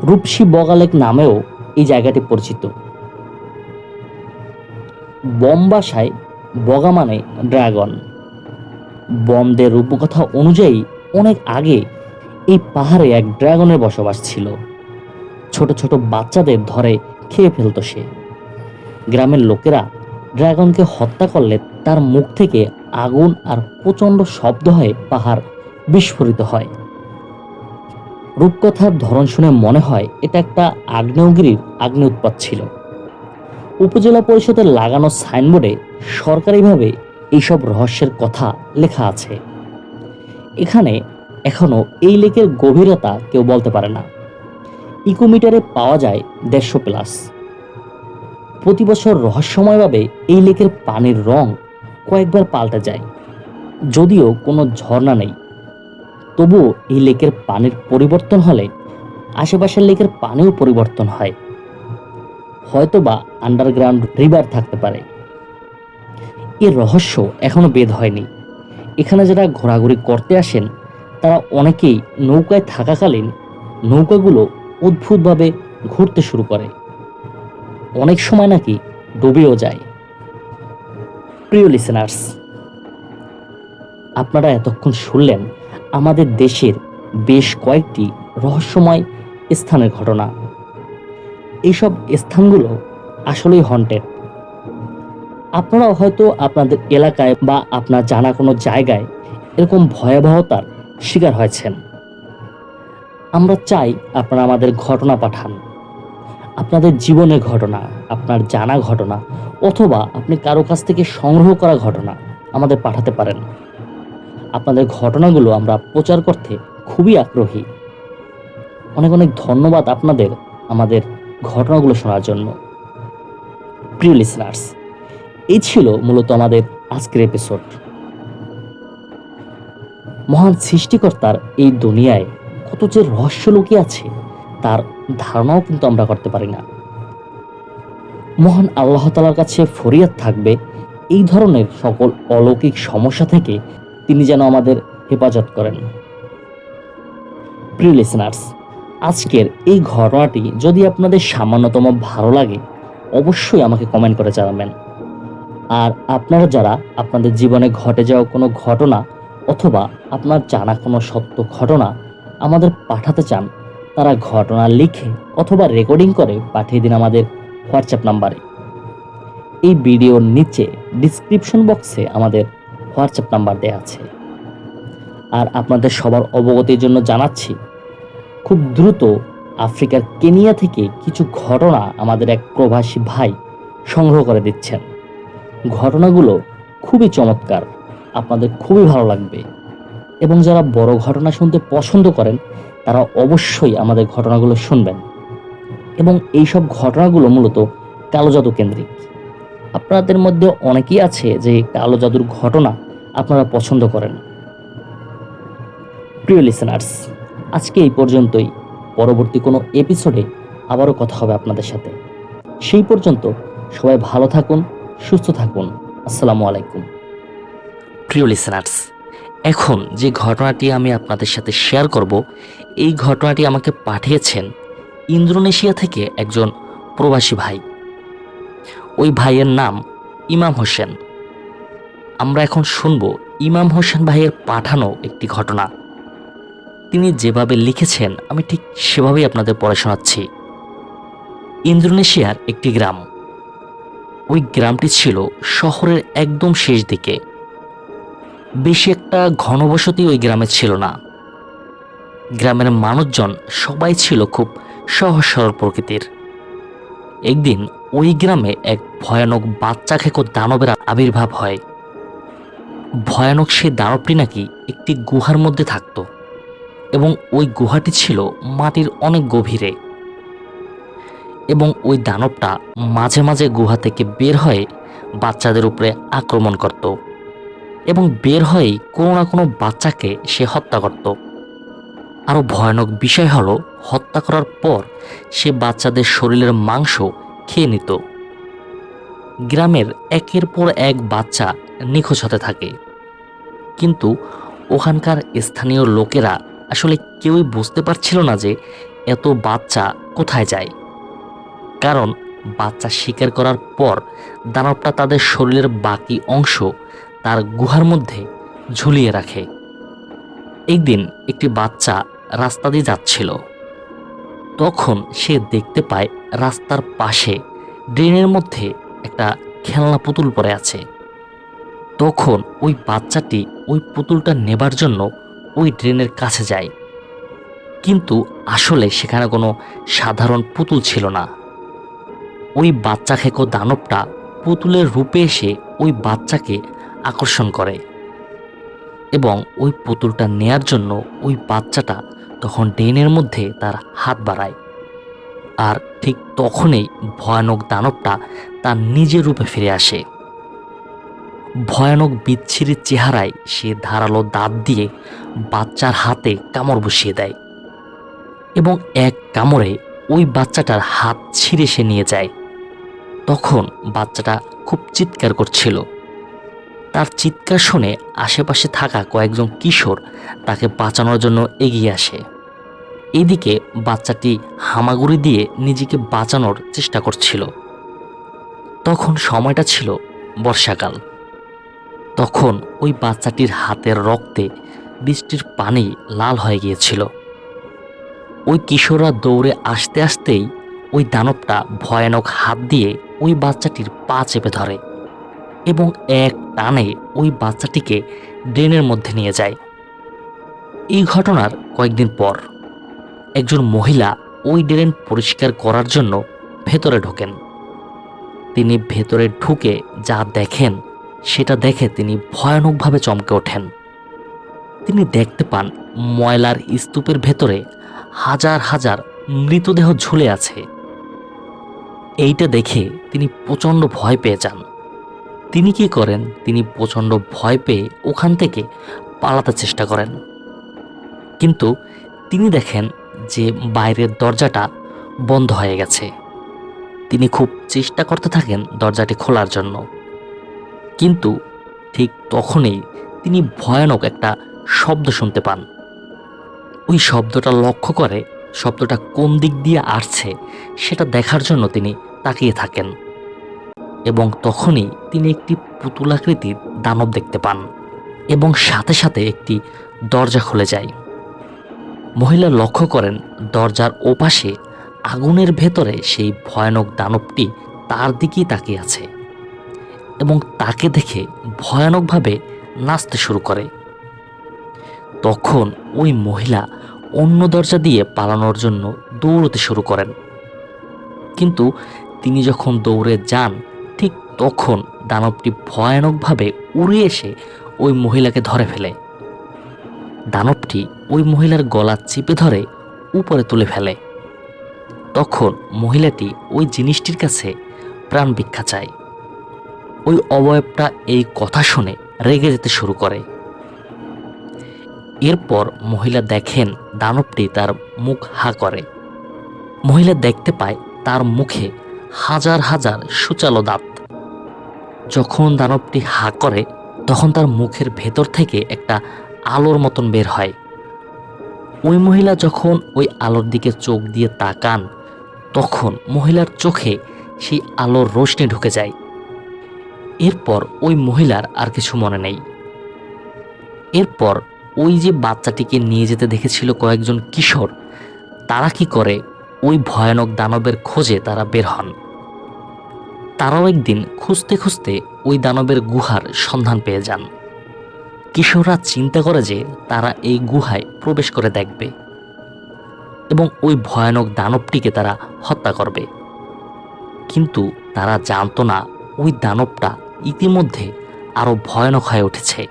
রূপসী বগালেক নামেও এই জায়গাটি পরিচিত। বম ভাষায় বগা মানে ড্রাগন। বমদের রূপকথা অনুযায়ী অনেক আগে এই পাহাড়ে এক ড্রাগনের বসবাস ছিল। ছোট ছোট বাচ্চাদের ধরে খেয়ে ফেলত সে। গ্রামের লোকেরা ড্রাগনকে হত্যা করলে তার মুখ থেকে আগুন আর প্রচণ্ড শব্দ হয়ে পাহাড় বিস্ফোরিত হয়। রূপকথার ধরন শুনে মনে হয় এটা একটা আগ্নেয়গিরির উৎপাত ছিল। উপজেলা পরিষদের লাগানো সাইনবোর্ডে সরকারিভাবে এইসব রহস্যের কথা লেখা আছে। এখানে এখনো এই লেকের গভীরতা কেউ বলতে পারে না। ইকোমিটারে পাওয়া যায় 150 প্লাস। প্রতি বছর রহস্যময়ভাবে এই লেকের পানির রং কয়েকবার পাল্টে যায়। যদিও কোনো ঝর্ণা নেই, তবুও এই লেকের পানির পরিবর্তন হলে আশেপাশের লেকের পানিও পরিবর্তন হয়। হয়তোবা আন্ডারগ্রাউন্ড রিভার থাকতে পারে। এর রহস্য এখনো বেদ হয়নি। এখানে যারা ঘোরাঘুরি করতে আসেন তারা অনেকেই নৌকায় থাকাকালীন নৌকাগুলো অদ্ভুতভাবে ঘুরতে শুরু করে, অনেক সময় নাকি ডুবেও যায়। প্রিয় লিসেনার্স, আপনারা এতক্ষণ শুনলেন আমাদের দেশের বেশ কয়েকটি রহস্যময় স্থানের ঘটনা। এইসব স্থানগুলো আসলেই হন্টেড। আপনারাও হয়তো আপনাদের এলাকায় বা আপনার জানা কোনো জায়গায় এরকম ভয়াবহতার শিকার হয়েছেন। আমরা চাই আপনারা আমাদের ঘটনা পাঠান, আপনাদের জীবনের ঘটনা, আপনার জানা ঘটনা, অথবা আপনি কারো কাছ থেকে সংগ্রহ করা ঘটনা আমাদের পাঠাতে পারেন। আপনাদের ঘটনাগুলো আমরা প্রচার করতে খুবই আগ্রহী। অনেক অনেক ধন্যবাদ আপনাদের আমাদের ঘটনাগুলো শোনার জন্য। প্রিয় লিসেনার্স, এই ছিল মূলত আমাদের আজকের এপিসোড। মহান সৃষ্টিকর্তার এই দুনিয়ায় কত যে রহস্য লুকিয়ে আছে তার ধারণাও কিন্তু আমরা করতে পারি না। মহান আল্লাহ তাআলার কাছে ফরিয়াদ থাকবে এই ধরনের সকল অলৌকিক সমস্যা থেকে তিনি যেন আমাদের হেফাজত করেন। প্রিয় লিসেনার্স, আজকের এই ঘটনাটি যদি আপনাদের সামান্যতম ভালো লাগে অবশ্যই আমাকে কমেন্ট করে জানাবেন। আর আপনারা যারা আপনাদের জীবনে ঘটে যাওয়া কোনো ঘটনা অথবা আপনার জানা কোনো সত্য ঘটনা আমাদের পাঠাতে চান, তারা ঘটনা লিখে অথবা রেকর্ডিং করে পাঠিয়ে দিন আমাদের হোয়াটসঅ্যাপ নাম্বারে। এই ভিডিওর নিচে ডিসক্রিপশন বক্সে আমাদের হোয়াটসঅ্যাপ নাম্বার দেওয়া আছে। আর আপনাদের সবার অবগতির জন্য জানাচ্ছি, খুব দ্রুত আফ্রিকার কেনিয়া থেকে কিছু ঘটনা আমাদের এক প্রবাসী ভাই সংগ্রহ করে দিচ্ছেন। ঘটনাগুলো খুবই চমৎকার, আপনাদের খুবই ভালো লাগবে। এবং যারা বড় ঘটনা শুনতে পছন্দ করেন তারা অবশ্যই আমাদের ঘটনাগুলো শুনবেন। এবং এইসব ঘটনাগুলো মূলত কালো জাদু কেন্দ্রিক। আপনাদের মধ্যে অনেকেই আছে যে কালো জাদুর ঘটনা আপনারা পছন্দ করেন। প্রিয় লিসেনার্স, আজকে এই পর্যন্তই। পরবর্তী কোনো এপিসোডে আবারও কথা হবে আপনাদের সাথে। সেই পর্যন্ত সবাই ভালো থাকুন, সুস্থ থাকুন। আসসালামু আলাইকুম। প্রিয় লিসেনার্স, এখন যে ঘটনাটি আমি আপনাদের সাথে শেয়ার করব, এই ঘটনাটি আমাকে পাঠিয়েছেন ইন্দোনেশিয়া থেকে একজন প্রবাসী ভাই। ওই ভাইয়ের নাম ইমাম হোসেন। আমরা এখন শুনব ইমাম হোসেন ভাইয়ের পাঠানো একটি ঘটনা। তিনি যেভাবে লিখেছেন আমি ঠিক সেভাবেই আপনাদের পড়ে শোনাচ্ছি। ইন্দোনেশিয়ার একটি গ্রাম। ওই গ্রামটি ছিল শহরের একদম শেষ দিকে। বেশি একটা ঘনবসতি ওই গ্রামে ছিল না। গ্রামের মানুষজন সবাই ছিল খুব সহজ সরল প্রকৃতির। একদিন ওই গ্রামে এক ভয়ানক বাচ্চা খেকো দানবের আবির্ভাব হয়। ভয়ানক সেই দানবটি নাকি একটি গুহার মধ্যে থাকত এবং ওই গুহাটি ছিল মাটির অনেক গভীরে। এবং ওই দানবটা মাঝে মাঝে গুহা থেকে বের হয়ে বাচ্চাদের উপরে আক্রমণ করত এবং বের হয়েই কোনো না কোনো বাচ্চাকে সে হত্যা করত। আরও ভয়ানক বিষয় হলো, হত্যা করার পর সে বাচ্চাদের শরীরের মাংস খেয়ে নিত। গ্রামের একের পর এক বাচ্চা নিখোঁজ হতে থাকে, কিন্তু ওখানকার স্থানীয় লোকেরা আসলে কেউই বুঝতে পারছিল না যে এত বাচ্চা কোথায় যায়। কারণ বাচ্চা শিকার করার পর দানবটা তাদের শরীরের বাকি অংশ তার গুহার মধ্যে ঝুলিয়ে রাখে। একদিন একটি বাচ্চা রাস্তা দিয়ে যাচ্ছিল, তখন সে দেখতে পায় রাস্তার পাশে ড্রেনের মধ্যে একটা খেলনা পুতুল পড়ে আছে। তখন ওই বাচ্চাটি ওই পুতুলটা নেবার জন্য ওই ড্রেনের কাছে যায়, কিন্তু আসলে সেখানে কোনো সাধারণ পুতুল ছিল না। ওই বাচ্চা খেকো দানবটা পুতুলের রূপে এসে ওই বাচ্চাকে আকর্ষণ করে এবং ওই পুতুলটা নেয়ার জন্য ওই বাচ্চাটা তখন ড্রেনের মধ্যে তার হাত বাড়ায়। আর ঠিক তখনই ভয়ানক দানবটা তার নিজের রূপে ফিরে আসে। ভয়ানক বিচ্ছিরি চেহারায় সে ধারালো দাঁত দিয়ে বাচ্চার হাতে কামড় বসিয়ে দেয় এবং এক কামড়ে ওই বাচ্চাটার হাত ছিঁড়ে সে নিয়ে যায়। তখন বাচ্চাটা খুব চিৎকার করছিল। তার চিৎকার শুনে আশেপাশে থাকা কয়েকজন কিশোর তাকে বাঁচানোর জন্য এগিয়ে আসে। এইদিকে বাচ্চাটি হামাগুড়ি দিয়ে নিজেকে বাঁচানোর চেষ্টা করছিল। তখন সময়টা ছিল বর্ষাকাল। তখন ওই বাচ্চাটির হাতের রক্তে বৃষ্টির পানি লাল হয়ে গিয়েছিল। ওই কিশোররা দৌড়ে আসতে আসতেই ওই দানবটা ভয়ানক হাত দিয়ে ওই বাচ্চাটির পা চেপে ধরে এবং এক টানে ওই বাচ্চাটিকে ড্রেনের মধ্যে নিয়ে যায়। এই ঘটনার কয়েকদিন পর একজন মহিলা ওই ড্রেন পরিষ্কার করার জন্য ভেতরে ঢোকেন। তিনি ভেতরে ঢুকে যা দেখেন সেটা দেখে তিনি ভয়ানকভাবে চমকে ওঠেন। তিনি দেখতে পান ময়লার স্তূপের ভেতরে হাজার হাজার মৃতদেহ ঝুলে আছে। এইটা দেখে তিনি প্রচণ্ড ভয় পেয়ে যান। তিনি কি করেন, তিনি প্রচণ্ড ভয় পেয়ে ওখান থেকে পালাতে চেষ্টা করেন। কিন্তু তিনি দেখেন যে বাইরের দরজাটা বন্ধ হয়ে গেছে। তিনি খুব চেষ্টা করতে থাকেন দরজাটি খোলার জন্য, কিন্তু ঠিক তখনই তিনি ভয়ানক একটা শব্দ শুনতে পান। ওই শব্দটা লক্ষ্য করে শব্দটা কোন দিক দিয়ে আসছে সেটা দেখার জন্য তিনি তাকিয়ে থাকেন এবং তখনই তিনি একটি পুতুলাকৃতির দানব দেখতে পান এবং সাথে সাথে একটি দরজা খুলে যায়। মহিলা লক্ষ্য করেন দরজার ওপাশে আগুনের ভেতরে সেই ভয়ানক দানবটি তার দিকেই তাকিয়ে আছে এবং তাকে দেখে ভয়ানকভাবে নাচতে শুরু করে। তখন ওই মহিলা অন্য দরজা দিয়ে পালানোর জন্য দৌড়তে শুরু করেন, কিন্তু তিনি যখন দৌড়ে যান ঠিক তখন দানবটি ভয়ানকভাবে উড়ে এসে ওই মহিলাকে ধরে ফেলে। দানবটি ওই মহিলার গলা চিপে ধরে উপরে তুলে ফেলে। তখন মহিলাটি ওই জিনিসটির কাছে প্রাণ ভিক্ষা চায়। ওই অবয়বটা এই কথা শুনে রেগে যেতে শুরু করে। এরপর মহিলা দেখেন দানবটি তার মুখ হা করে। মহিলা দেখতে পায় তার মুখে হাজার হাজার সূচালো দাঁত। যখন দানবটি হা করে তখন তার মুখের ভেতর থেকে একটা আলোর মতন বের হয়। ওই মহিলা যখন ওই আলোর দিকে চোখ দিয়ে তাকান তখন মহিলার চোখে সেই আলোর রোশনি ঢুকে যায়। এরপর ওই মহিলার আর কিছু মনে নেই। এরপর ওই যে বাচ্চাটিকে নিয়ে যেতে দেখেছিল কয়েকজন কিশোর, তারা কি করে, ওই ভয়ানক দানবের খোঁজে তারা বের হন। তারাও একদিন খুঁজতে খুঁজতে ওই দানবের গুহার সন্ধান পেয়ে যান। কিশোররা চিন্তা করে যে তারা এই গুহায় প্রবেশ করে দেখবে এবং ওই ভয়ানক দানবটিকে তারা হত্যা করবে। কিন্তু তারা জানতো না ওই দানবটা ইতিমধ্যে আরো ভয়ানক হয়ে উঠেছে।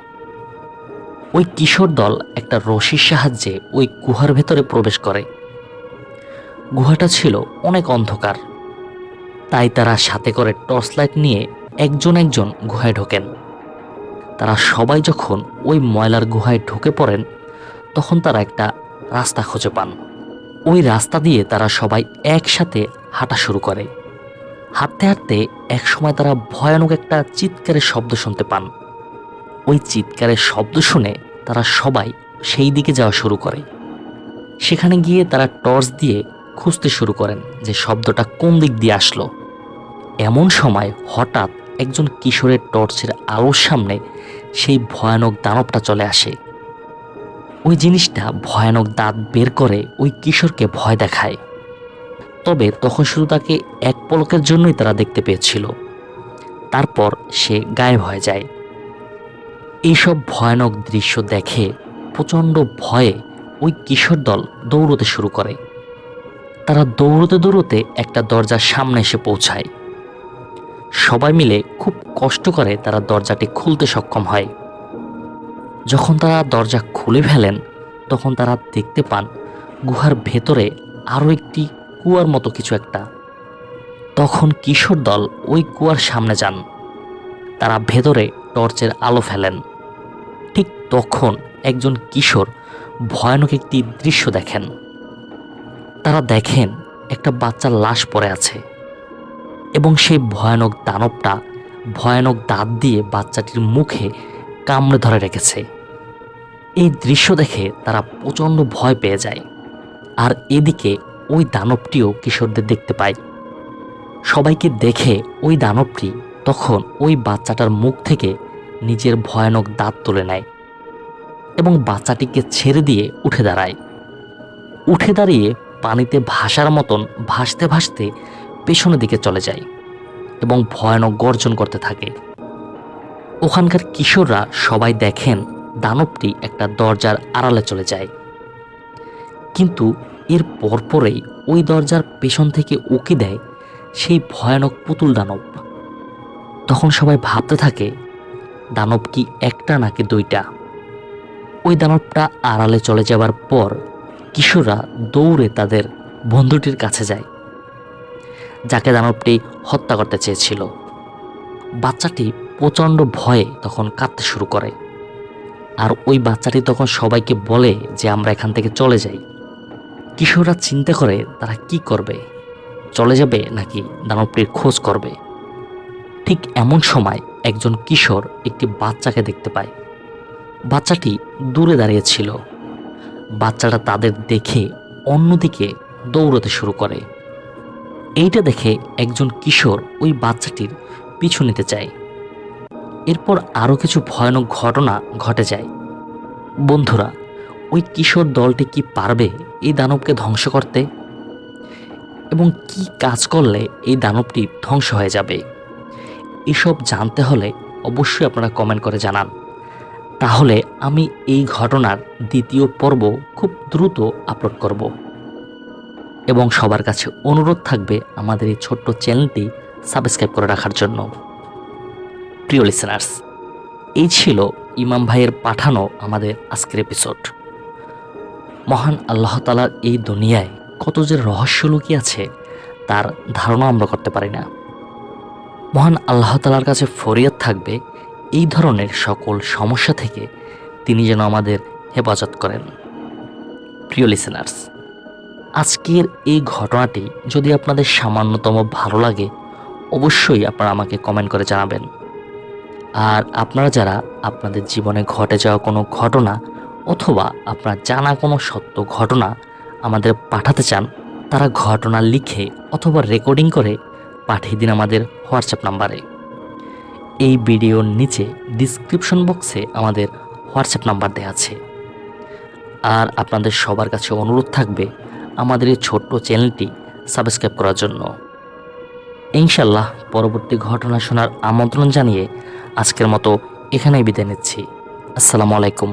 ওই কিশোর দল একটা রশির সাহায্যে ওই গুহার ভেতরে প্রবেশ করে। গুহাটা ছিল অনেক অন্ধকার, তাই তারা সাথে করে টর্চ লাইট নিয়ে একজন একজন গুহায় ঢোকেন। তারা সবাই যখন ওই ময়লার গুহায় ঢুকে পড়েন তখন তারা একটা রাস্তা খুঁজে পান। ওই রাস্তা দিয়ে তারা সবাই একসাথে হাঁটা শুরু করে। হাঁটতে হাঁটতে একসময় তারা ভয়ানক একটা চিৎকারের শব্দ শুনতে পান। ওই চিৎকারের শব্দ শুনে তারা সবাই সেই দিকে যাওয়া শুরু করে। সেখানে গিয়ে তারা টর্চ দিয়ে খুঁজতে শুরু করেন যে শব্দটা কোন দিক দিয়ে আসলো। এমন সময় হঠাৎ একজন কিশোরের টর্চের আলোর সামনে সেই ভয়ানক দানবটা চলে আসে। ওই জিনিসটা ভয়ানক দাঁত বের করে ওই কিশোরকে ভয় দেখায়। তবে তখন শুধু তাকে এক পলকের জন্যই তারা দেখতে পেয়েছিল, তারপর সে গায়েব হয়ে যায়। এইসব ভয়ানক দৃশ্য দেখে প্রচণ্ড ভয়ে ওই কিশোর দল দৌড়তে শুরু করে। তারা দৌড়তে দৌড়তে একটা দরজার সামনে এসে পৌঁছায়। সবাই মিলে খুব কষ্ট করে তারা দরজাটি খুলতে সক্ষম হয়। যখন তারা দরজা খুলে ফেলেন তখন তারা দেখতে পান গুহার ভেতরে আরও একটি কুয়ার মতো কিছু একটা। তখন কিশোর দল ওই কুয়ার সামনে যান। তারা ভেতরে টর্চের আলো ফেলেন। ঠিক তখন একজন কিশোর ভয়ানক একটি দৃশ্য দেখেন। তারা দেখেন একটা বাচ্চার লাশ পড়ে আছে এবং সেই ভয়ানক দানবটা ভয়ানক দাঁত দিয়ে বাচ্চাটির মুখে কামড়ে ধরে রেখেছে। এই দৃশ্য দেখে তারা প্রচণ্ড ভয় পেয়ে যায় আর এদিকে ওই দানবটিও কিশোরদের দেখতে পায়। সবাইকে দেখে ওই দানবটি তখন ওই বাচ্চাটার মুখ থেকে নিজের ভয়ানক দাঁত তুলে নেয় এবং বাচ্চাটিকে ছেড়ে দিয়ে উঠে দাঁড়ায়। উঠে দাঁড়িয়ে পানিতে ভাসার মতন ভাসতে ভাসতে পেছনের দিকে চলে যায় এবং ভয়ানক গর্জন করতে থাকে। ওখানকার কিশোররা সবাই দেখেন দানবটি একটা দরজার আড়ালে চলে যায়, কিন্তু এর পরপরেই ওই দরজার পেছন থেকে উকি দেয় সেই ভয়ানক পুতুল দানব। তখন সবাই ভাবতে থাকে দানব কি একটা নাকি দুইটা। ওই দানবটা আড়ালে চলে যাবার পর কিশোররা দৌড়ে তাদের বন্ধুটির কাছে যায় যাকে দানবটি হত্যা করতে চেয়েছিল। বাচ্চাটি প্রচণ্ড ভয়ে তখন কাঁদতে শুরু করে, আর ওই বাচ্চাটি তখন সবাইকে বলে যে আমরা এখান থেকে চলে যাই। কিশোররা চিন্তা করে তারা কি করবে, চলে যাবে নাকি দানবটির খোঁজ করবে। ঠিক এমন সময় একজন কিশোর একটি বাচ্চাকে দেখতে পায়। বাচ্চাটি দূরে দাঁড়িয়েছিল। বাচ্চাটা তাদের দেখে অন্যদিকে দৌড়াতে শুরু করে। এইটা দেখে একজন কিশোর ওই বাচ্চাটির পিছু নিতে চায়। এরপর আরও কিছু ভয়ানক ঘটনা ঘটে যায়। বন্ধুরা, ওই কিশোর দলটি কি পারবে এই দানবকে ধ্বংস করতে, এবং কি কাজ করলে এই দানবটি ধ্বংস হয়ে যাবে? এসব জানতে হলে অবশ্যই আপনারা কমেন্ট করে জানান। তাহলে আমি এই ঘটনার দ্বিতীয় পর্ব খুব দ্রুত আপলোড করব। এবং সবার কাছে অনুরোধ থাকবে আমাদের এই ছোট্ট চ্যানেলটি সাবস্ক্রাইব করে রাখার জন্য। প্রিয় লিসেনার্স, এই ছিল ইমাম ভাইয়ের পাঠানো আমাদের আজকের এপিসোড। মহান আল্লাহ তাআলার এই দুনিয়ায় কত যে রহস্য লুকিয়ে আছে তার ধারণা আমরা করতে পারি না। মহান আল্লাহ তাআলার কাছে ফরিয়াদ থাকবে এই ধরনের সকল সমস্যা থেকে তিনি যেন আমাদের হেফাজত করেন। প্রিয় লিসেনার্স, আজকের এই ঘটনাটি যদি আপনাদের সামান্যতম ভালো লাগে অবশ্যই আপনারা আমাকে কমেন্ট করে জানাবেন। আর আপনারা যারা আপনাদের জীবনে ঘটে যাওয়া কোনো ঘটনা অথবা আপনার জানা কোনো সত্য ঘটনা আমাদের পাঠাতে চান, তারা ঘটনা লিখে অথবা রেকর্ডিং করে পাঠিয়ে দিন আমাদের হোয়াটসঅ্যাপ নাম্বারে। এই ভিডিওর নিচে ডিসক্রিপশন বক্সে আমাদের হোয়াটসঅ্যাপ নাম্বার দেওয়া আছে। আর আপনাদের সবার কাছে অনুরোধ থাকবে আমাদের এই ছোট্ট চ্যানেলটি সাবস্ক্রাইব করার জন্য। ইনশাল্লাহ পরবর্তী ঘটনা শোনার আমন্ত্রণ জানিয়ে আজকের মতো এখানেই বিদায় নিচ্ছি। আসসালামু আলাইকুম।